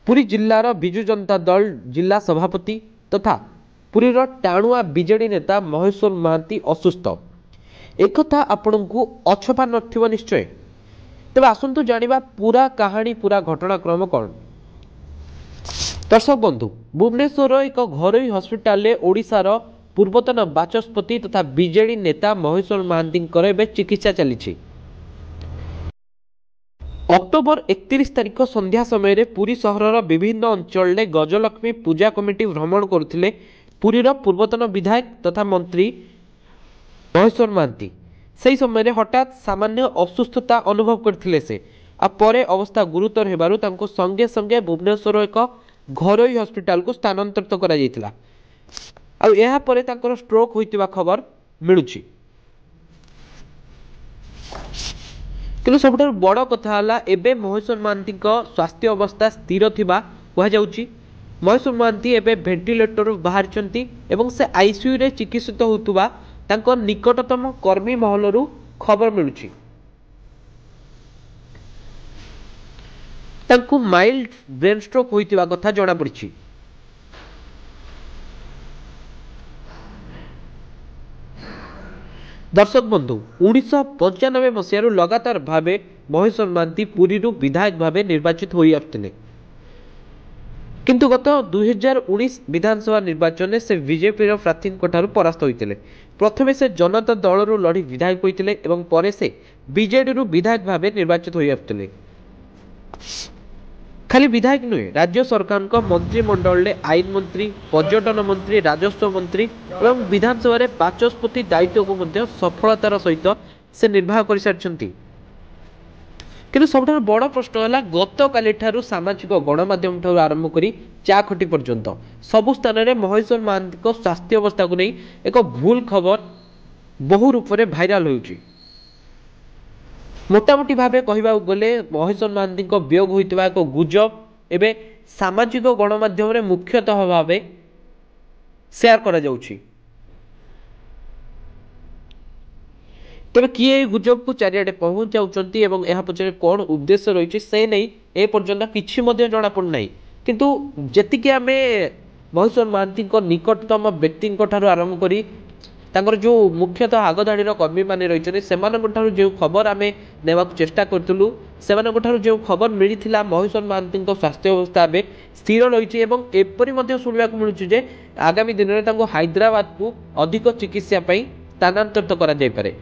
पुरी जिल्लार विजु जनता दल जिला सभापति तथा पुरीर टाणुआ बीजेडी नेता महेश्वर महांती असुस्थ। एक आपण को अछपा नथिबो निश्चय। तेबे आसंतु जानिबा पूरा कहानी पूरा घटनाक्रम कौन। दर्शक बंधु, भुवनेश्वर एक घरोई हस्पिटाल ओडिशार पूर्वतन बाचस्पति तथा बीजेडी नेता महेश्वर महांती चिकित्सा चली। अक्टोबर 31 तारिख संध्या समय पुरी सहरर विभिन्न अंचल गजलक्ष्मी पूजा कमिटी भ्रमण करथिले पुरीर पूर्वतन विधायक तथा मंत्री महेश्वर महांती। सही समय हठात सामान्य असुस्थता अनुभव करथिले से परे अवस्था गुरुतर हेबारु तांको संगे संगे भुवनेश्वर एक घरोई हस्पिटाल को स्थानांतरित करा जायतिला। आ एहा परे तांकर स्ट्रोक होइतिबा खबर मिलुछि। किंतु सब बड़ कथा एबे महेश्वर महांती स्वास्थ्य अवस्था स्थिर थिबा कहा जाउछि। महेश्वर महांती एबे वेंटिलेटर बाहर एवं से आईसीयू रे चिकित्सित होतुबा तांको निकटतम कर्मी महलरू खबर मिलुछि। तांको माइल्ड ब्रेन स्ट्रोक होइतिबा कथा जणा पड़िछि। दर्शक बंधु, 1995 मसीह लगातार भावे महेश्वर महांती पुरी विधायक भावे निर्वाचित होई आसथिले। किंतु गत 2019 विधानसभा निर्वाचन से बीजेपी प्रार्थी परास्त होते। प्रथमे से जनता दल लड़ी विधायक होते एवं परे से बीजेडी विधायक भावे निर्वाचित होई आसथिले। खाली विधायक नुहे, राज्य सरकार मंत्रिमंडल आईन मंत्री, पर्यटन मंत्री, राजस्व मंत्री एवं विधानसभा बाचस्पति दायित्व को सफलतार सहित से निर्वाह कर सारी। किंतु सब बड़ प्रश्न है गत काली सामाजिक गणमाध्यम ठार आरंभ कर चाखटी पर्यंत सबु स्थान में महेश्वर महांती स्वास्थ्य अवस्था को नहीं एक भूल खबर बहु रूप से भाइराल होउछि। मोटामोटी भावे कहवा गले महेश्वर महांती वियोग होता एक गुजब एवं सामाजिक गणमाध्यम मुख्यतः भाव शेयर करा जाउछि। तेरे किए गुजब को चारिआडे पहुंचाउचंती एवं यह पछरे कौन उद्देश्य रही से नहीं ए पर्यंत किछि मध्य जଣା पड़ना। किंतु जेतिके आमे महेश्वर महांती निकटतम व्यक्ति आरंभ करी तांकर जो मुख्यतः आगधाड़ीर कर्मी माने रही जो खबर आम नेवा चेष्टा करूँ से जो खबर मिलता महेश्वर महांती स्वास्थ्य अवस्था स्थिर रही एपरी शुणा मिलूँ जे आगामी दिन में हैदराबाद को अधिक चिकित्सा स्थानांतरित करा जाय पारे।